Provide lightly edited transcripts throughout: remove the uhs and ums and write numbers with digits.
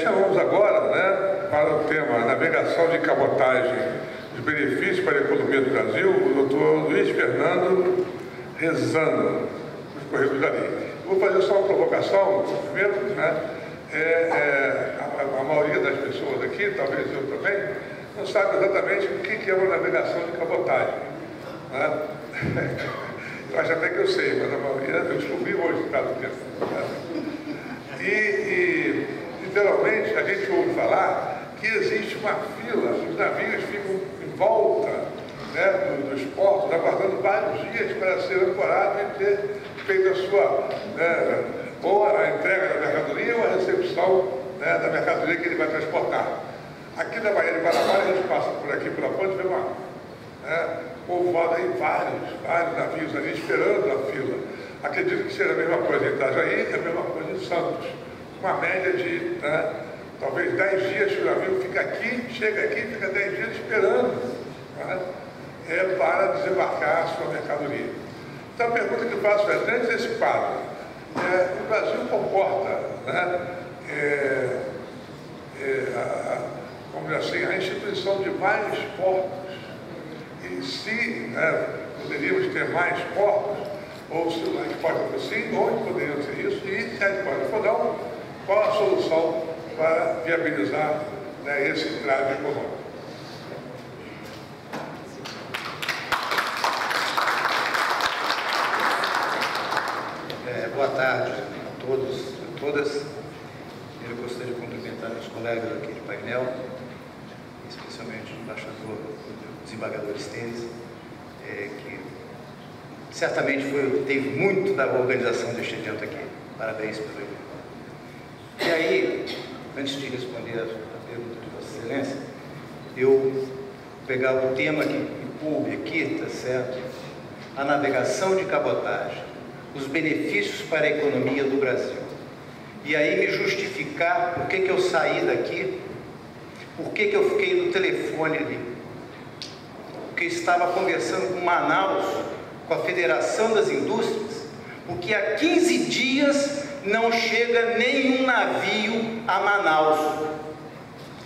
Chamamos agora, né, para o tema navegação de cabotagem, os benefícios para a economia do Brasil, o doutor Luiz Fernando Rezano, dos Correios da Lei. Vou fazer só uma provocação, primeiro, né? A maioria das pessoas aqui, talvez eu também, não sabe exatamente o que é uma navegação de cabotagem, né? Eu acho até que eu sei, mas a maioria eu descobri hoje, por causa do tempo, né? E literalmente a gente ouve falar que existe uma fila, os navios ficam em volta, né, dos portos, aguardando vários dias para ser ancorado e ter feito a sua, né, ou a entrega da mercadoria ou a recepção, né, da mercadoria que ele vai transportar. Aqui na Baía de Guanabara, a gente passa por aqui pela ponte, vê uma, né, povoada aí vários navios ali esperando a fila. Acredito que seja a mesma coisa em Itajaí e a mesma coisa em Santos. Uma média de, né, talvez 10 dias que o navio fica aqui, chega aqui, fica 10 dias esperando, né, para desembarcar a sua mercadoria. Então a pergunta que eu faço é, dentro desse quadro, o Brasil comporta, né, vamos dizer assim, a instituição de vários portos, e se, né, poderíamos ter mais portos, ou se a gente pode fazer assim, onde poderia ser isso, e se a gente pode for não, qual a solução para viabilizar, né, esse entrave econômico? Boa tarde a todos e a todas. Eu gostaria de cumprimentar meus colegas aqui de painel, especialmente o embaixador, o desembargador Esteves, que certamente teve muito da organização deste evento aqui. Parabéns pelo evento. E aí, antes de responder a pergunta de Vossa Excelência, eu pegava o tema que me coube aqui, tá certo? A navegação de cabotagem, os benefícios para a economia do Brasil. E aí me justificar por que eu saí daqui, por que eu fiquei no telefone ali. Porque estava conversando com Manaus, com a Federação das Indústrias, porque há 15 dias não chega nenhum navio a Manaus.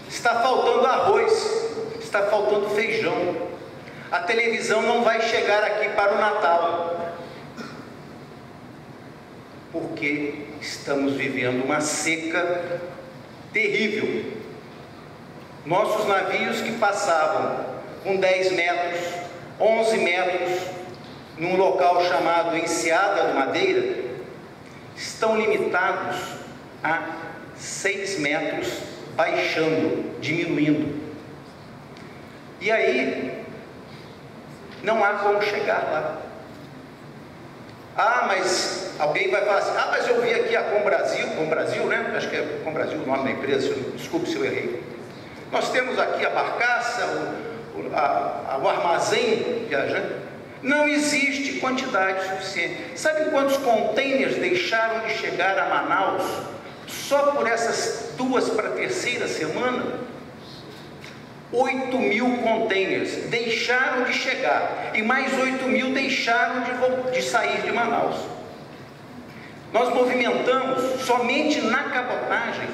Está faltando arroz, está faltando feijão. A televisão não vai chegar aqui para o Natal. Porque estamos vivendo uma seca terrível. Nossos navios que passavam com 10 metros, 11 metros, num local chamado Enseada do Madeira, estão limitados a 6 metros, baixando, diminuindo. E aí, não há como chegar lá. Ah, mas alguém vai falar assim, mas eu vi aqui a Combrasil, né? Acho que é Combrasil o nome da empresa, desculpe se eu errei. Nós temos aqui a barcaça, o armazém viajante. Não existe quantidade suficiente. Sabe quantos containers deixaram de chegar a Manaus só por essas 2 para a terceira semana? 8.000 containers deixaram de chegar e mais 8.000 deixaram de sair de Manaus. Nós movimentamos somente na cabotagem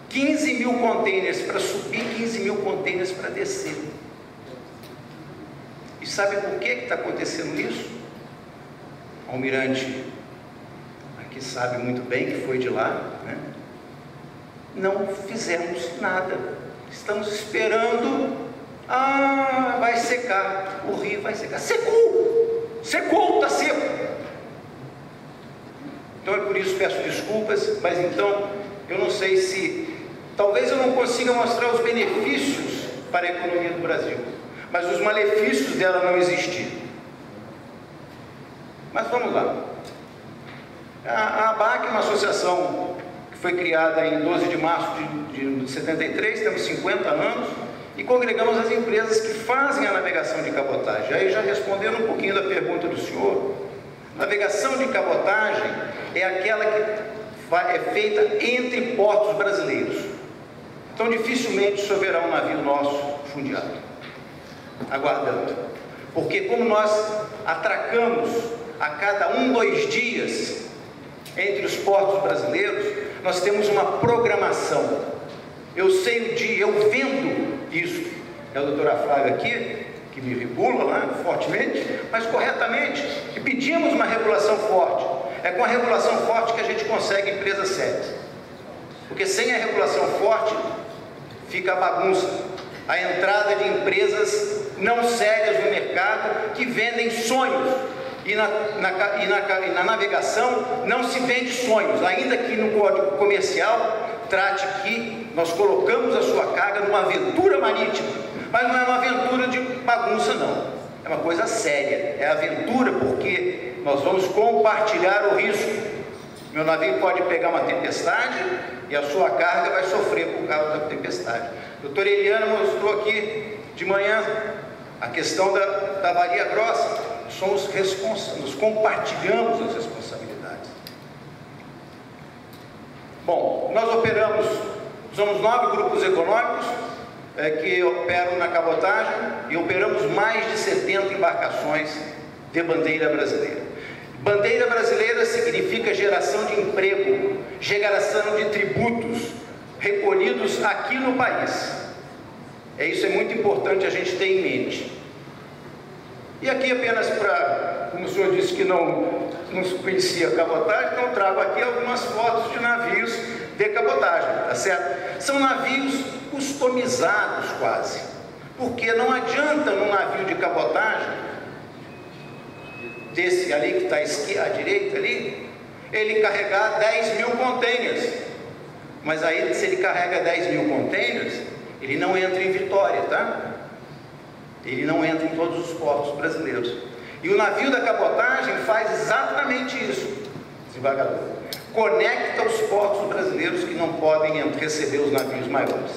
15.000 containers para subir, 15.000 containers para descer. E sabe por que está acontecendo isso? O almirante aqui sabe muito bem que foi de lá, né? Não fizemos nada. Estamos esperando, vai secar, o rio vai secar. Secou, está seco. Então é por isso peço desculpas, mas então eu não sei se, talvez eu não consiga mostrar os benefícios para a economia do Brasil, mas os malefícios dela não existir. Mas vamos lá. A ABAC é uma associação que foi criada em 12 de março de 73, temos 50 anos, e congregamos as empresas que fazem a navegação de cabotagem. Aí já respondendo um pouquinho da pergunta do senhor, navegação de cabotagem é aquela que é feita entre portos brasileiros. Então dificilmente o senhor verá um navio nosso fundeado, aguardando. Porque como nós atracamos a cada 1, 2 dias, entre os portos brasileiros, nós temos uma programação. Eu sei o dia, eu vendo isso. É a doutora Flávia aqui, que me regula lá fortemente, mas corretamente, e pedimos uma regulação forte. É com a regulação forte que a gente consegue empresas sérias. Porque sem a regulação forte, fica a bagunça. A entrada de empresas não sérias no mercado, que vendem sonhos. E na navegação não se vende sonhos, ainda que no Código Comercial trate que nós colocamos a sua carga numa aventura marítima, mas não é uma aventura de bagunça não, é uma coisa séria, é aventura porque nós vamos compartilhar o risco. Meu navio pode pegar uma tempestade e a sua carga vai sofrer por causa da tempestade. A doutora Eliana mostrou aqui de manhã a questão da avaria grossa. Somos responsáveis, nós compartilhamos as responsabilidades. Bom, nós somos 9 grupos econômicos que operam na cabotagem e operamos mais de 70 embarcações de bandeira brasileira. Bandeira brasileira significa geração de emprego, geração de tributos recolhidos aqui no país. Isso é muito importante a gente ter em mente. E aqui apenas para, como o senhor disse que não conhecia a cabotagem, então trago aqui algumas fotos de navios de cabotagem, tá certo? São navios customizados quase, porque não adianta num navio de cabotagem, desse ali que está à direita ali, ele carregar 10 mil containers, mas aí se ele carrega 10 mil containers, ele não entra em Vitória, tá? Ele não entra em todos os portos brasileiros. E o navio da cabotagem faz exatamente isso, desembargador. Conecta os portos brasileiros que não podem receber os navios maiores.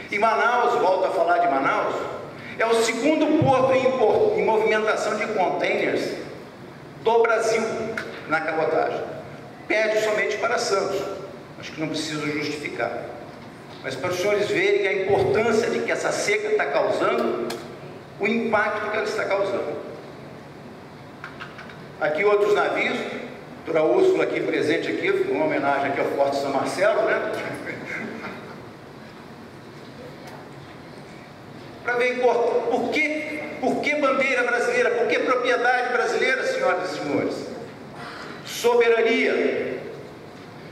E Manaus, volto a falar de Manaus, é o segundo porto em movimentação de containers do Brasil na cabotagem. Perde somente para Santos. Acho que não preciso justificar. Mas para os senhores verem a importância de que essa seca está causando, o impacto que ela está causando. Aqui outros navios, a doutora Úrsula aqui presente aqui, uma homenagem aqui ao Forte São Marcelo, né? Para ver por que bandeira brasileira, por que propriedade brasileira, senhoras e senhores? Soberania.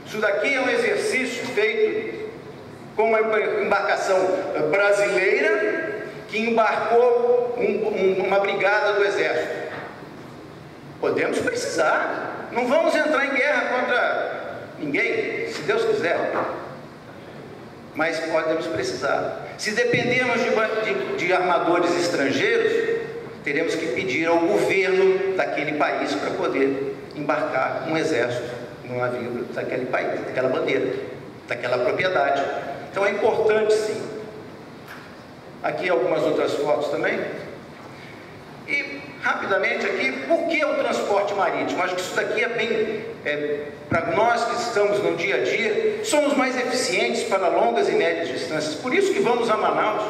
Isso daqui é um exercício feito com uma embarcação brasileira que embarcou uma brigada do Exército. Podemos precisar, não vamos entrar em guerra contra ninguém, se Deus quiser, mas podemos precisar. Se dependermos de armadores estrangeiros, teremos que pedir ao governo daquele país para poder embarcar um exército no navio daquele país, daquela bandeira, daquela propriedade. Então é importante sim. Aqui algumas outras fotos também. E rapidamente aqui, por que o transporte marítimo? Acho que isso daqui é bem, para nós que estamos no dia a dia, somos mais eficientes para longas e médias distâncias. Por isso que vamos a Manaus.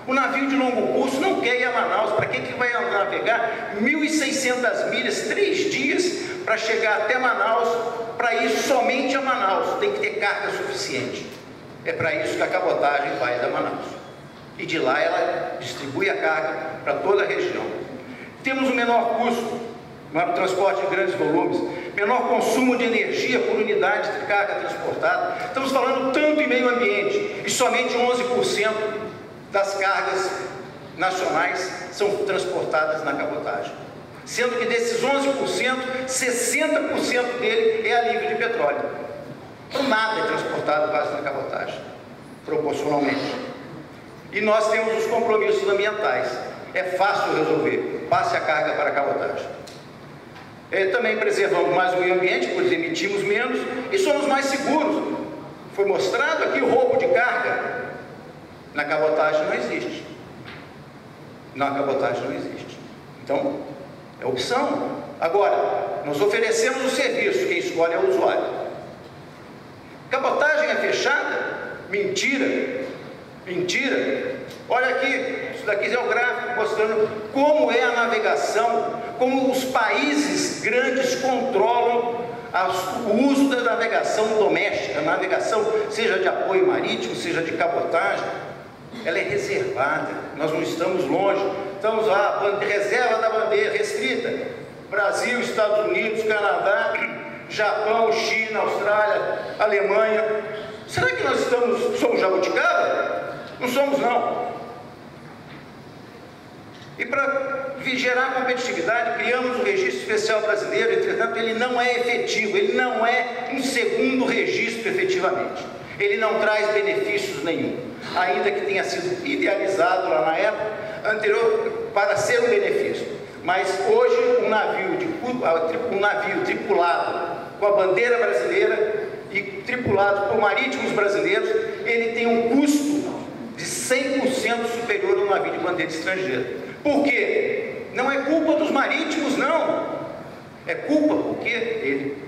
O navio de longo curso não quer ir a Manaus. Para que vai navegar 1.600 milhas, 3 dias, para chegar até Manaus, para ir somente a Manaus? Tem que ter carga suficiente. É para isso que a cabotagem vai a Manaus. E de lá ela distribui a carga para toda a região. Temos um menor custo no transporte de grandes volumes, menor consumo de energia por unidade de carga transportada. Estamos falando tanto em meio ambiente, e somente 11% das cargas nacionais são transportadas na cabotagem. Sendo que desses 11%, 60% dele é alívio de petróleo. Então nada é transportado quase na cabotagem, proporcionalmente. E nós temos os compromissos ambientais. É fácil resolver. Passe a carga para a cabotagem. Também preservamos mais o meio ambiente, pois emitimos menos e somos mais seguros. Foi mostrado aqui o roubo de carga. Na cabotagem não existe. Na cabotagem não existe. Então, é opção. Agora, nós oferecemos o serviço, quem escolhe é o usuário. Cabotagem é fechada? Mentira. Mentira. Olha aqui, isso daqui é o gráfico mostrando como é a navegação, como os países grandes controlam o uso da navegação doméstica, a navegação seja de apoio marítimo, seja de cabotagem, ela é reservada, nós não estamos longe, estamos lá, reserva da bandeira restrita, Brasil, Estados Unidos, Canadá, Japão, China, Austrália, Alemanha. Será que nós somos jabuticaba? Não somos, não. E para gerar competitividade, criamos o Registro Especial Brasileiro. Entretanto, ele não é efetivo, ele não é um segundo registro efetivamente. Ele não traz benefícios nenhum, ainda que tenha sido idealizado lá na época anterior para ser um benefício. Mas hoje um navio tripulado com a bandeira brasileira e tripulado por marítimos brasileiros, ele tem um custo de 100% superior a um navio de bandeira estrangeira. Por quê? Não é culpa dos marítimos, não. É culpa porque ele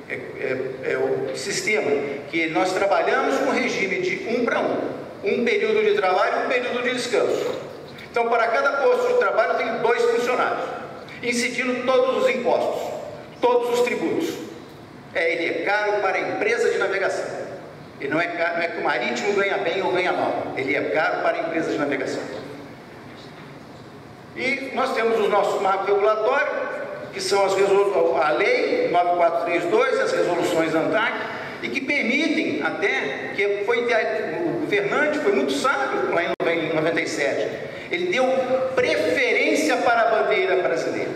é o sistema que nós trabalhamos com regime de 1 para 1. Um período de trabalho e um período de descanso. Então, para cada posto de trabalho, eu tenho 2 funcionários, incidindo todos os impostos, todos os tributos. Ele é caro para a empresa de navegação. Ele não é caro, não é que o marítimo ganha bem ou ganha mal. Ele é caro para a empresa de navegação. E nós temos os nossos marcos regulatórios, que são a lei 9432, as resoluções ANTAC, e que permitem até, que o governante foi muito sábio lá em 97, ele deu preferência para a bandeira brasileira,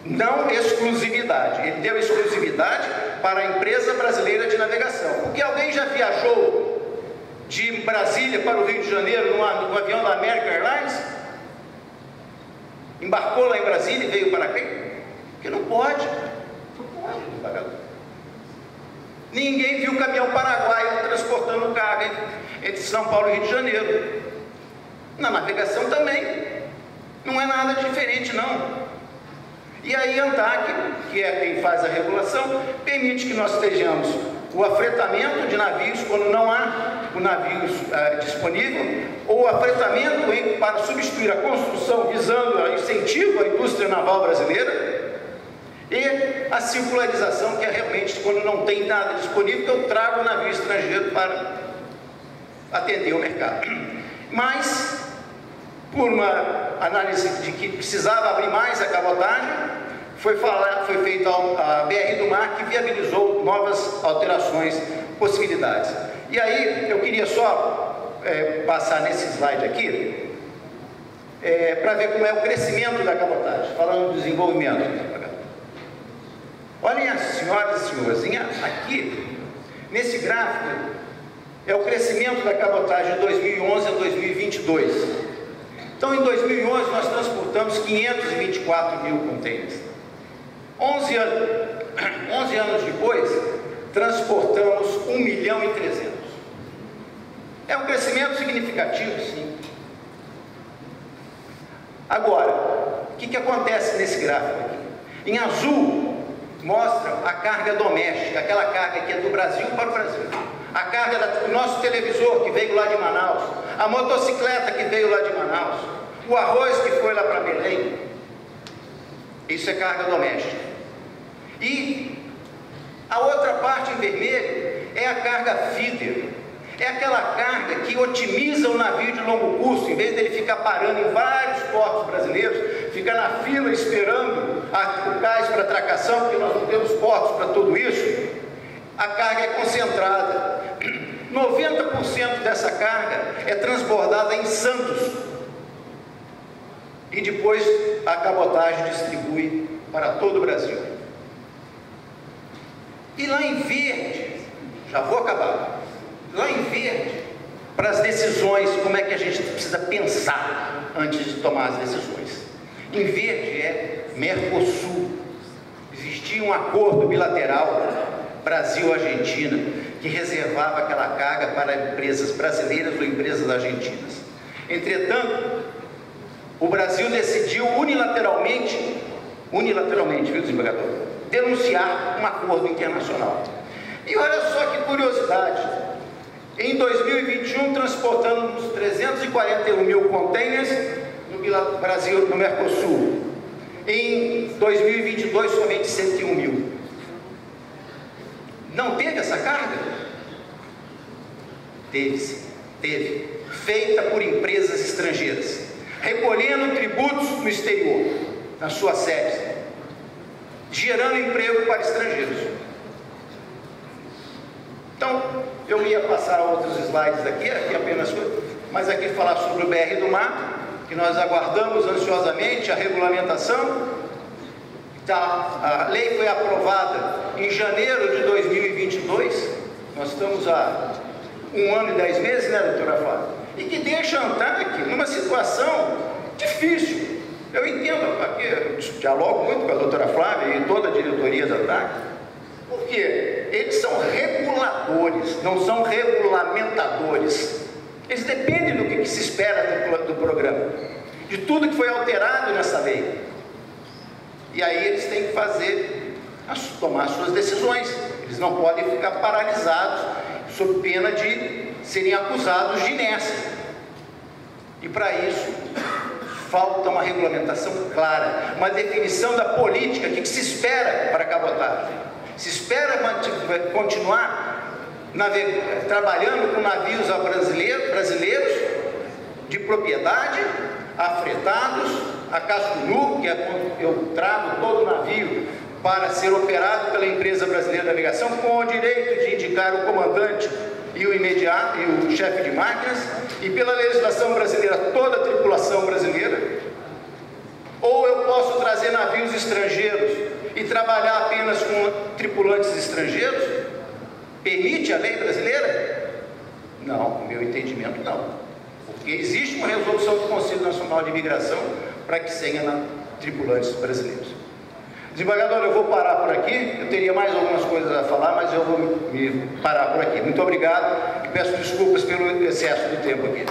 não exclusividade. Ele deu exclusividade para a empresa brasileira de navegação. Porque alguém já viajou de Brasília para o Rio de Janeiro no avião da American Airlines? Embarcou lá em Brasília e veio para cá? Porque não pode. Não pode, desembargador. Ninguém viu o caminhão paraguaio transportando carga entre São Paulo e Rio de Janeiro. Na navegação também. Não é nada diferente, não. E aí a ANTAC, que é quem faz a regulação, permite que nós estejamos o afretamento de navios quando não há o navio disponível, ou o afretamento para substituir a construção visando o incentivo à indústria naval brasileira, e a circularização, que é realmente quando não tem nada disponível, eu trago o navio estrangeiro para atender o mercado. Mas, por uma análise de que precisava abrir mais a cabotagem, foi feita a BR do Mar, que viabilizou novas alterações, possibilidades. E aí, eu queria só passar nesse slide aqui, para ver como é o crescimento da cabotagem, falando do desenvolvimento. Olhem, as senhoras e senhores, aqui, nesse gráfico, é o crescimento da cabotagem de 2011 a 2022. Então, em 2011, nós transportamos 524 mil contêineres. 11 anos depois, transportamos 1 milhão e 300. É um crescimento significativo, sim. Agora, o que acontece nesse gráfico aqui? Em azul, mostra a carga doméstica, aquela carga que é do Brasil para o Brasil. A carga do nosso televisor, que veio lá de Manaus. A motocicleta, que veio lá de Manaus. O arroz, que foi lá para Belém. Isso é carga doméstica. E a outra parte em vermelho é a carga feeder. É aquela carga que otimiza o navio de longo curso. Em vez dele ficar parando em vários portos brasileiros, ficar na fila esperando o cais para atracação, porque nós não temos portos para tudo isso, a carga é concentrada. 90% dessa carga é transbordada em Santos. E depois a cabotagem distribui para todo o Brasil. E lá em verde, já vou acabar, lá em verde, para as decisões, como é que a gente precisa pensar antes de tomar as decisões. Em verde é Mercosul. Existia um acordo bilateral Brasil-Argentina que reservava aquela carga para empresas brasileiras ou empresas argentinas. Entretanto, o Brasil decidiu unilateralmente, viu, desembargador, denunciar um acordo internacional. E olha só que curiosidade, em 2021 transportamos 341 mil contêineres no Brasil, no Mercosul. Em 2022 somente 101 mil. Não teve essa carga? Teve, teve. Feita por empresas estrangeiras, recolhendo tributos no exterior, nas suas sedes, gerando emprego para estrangeiros. Então, eu ia passar outros slides aqui apenas, mas aqui falar sobre o BR do Mar, que nós aguardamos ansiosamente a regulamentação. A lei foi aprovada em janeiro de 2022, nós estamos há 1 ano e 10 meses, né, doutora Flávia? E que deixa a ANTAC numa situação difícil. Eu entendo, aqui, eu dialogo muito com a doutora Flávia e toda a diretoria da ANTAC, porque eles são reguladores, não são regulamentadores. Eles dependem do que se espera do programa, de tudo que foi alterado nessa lei. E aí eles têm que tomar suas decisões. Eles não podem ficar paralisados sob pena de serem acusados de inércia. E para isso falta uma regulamentação clara, uma definição da política, o que se espera para a cabotagem. Se espera continuar trabalhando com navios brasileiros de propriedade, afretados, a casco nu, que é quando eu trago todo o navio para ser operado pela empresa brasileira de navegação, com o direito de indicar o comandante e o chefe de máquinas, e pela legislação brasileira, toda a tripulação brasileira. Ou eu posso trazer navios estrangeiros e trabalhar apenas com tripulantes estrangeiros? Permite a lei brasileira? Não, no meu entendimento não. Porque existe uma resolução do Conselho Nacional de Imigração para que tenha tripulantes brasileiros. Desembargador, eu vou parar por aqui. Eu teria mais algumas coisas a falar, mas eu vou me parar por aqui. Muito obrigado e peço desculpas pelo excesso do tempo aqui.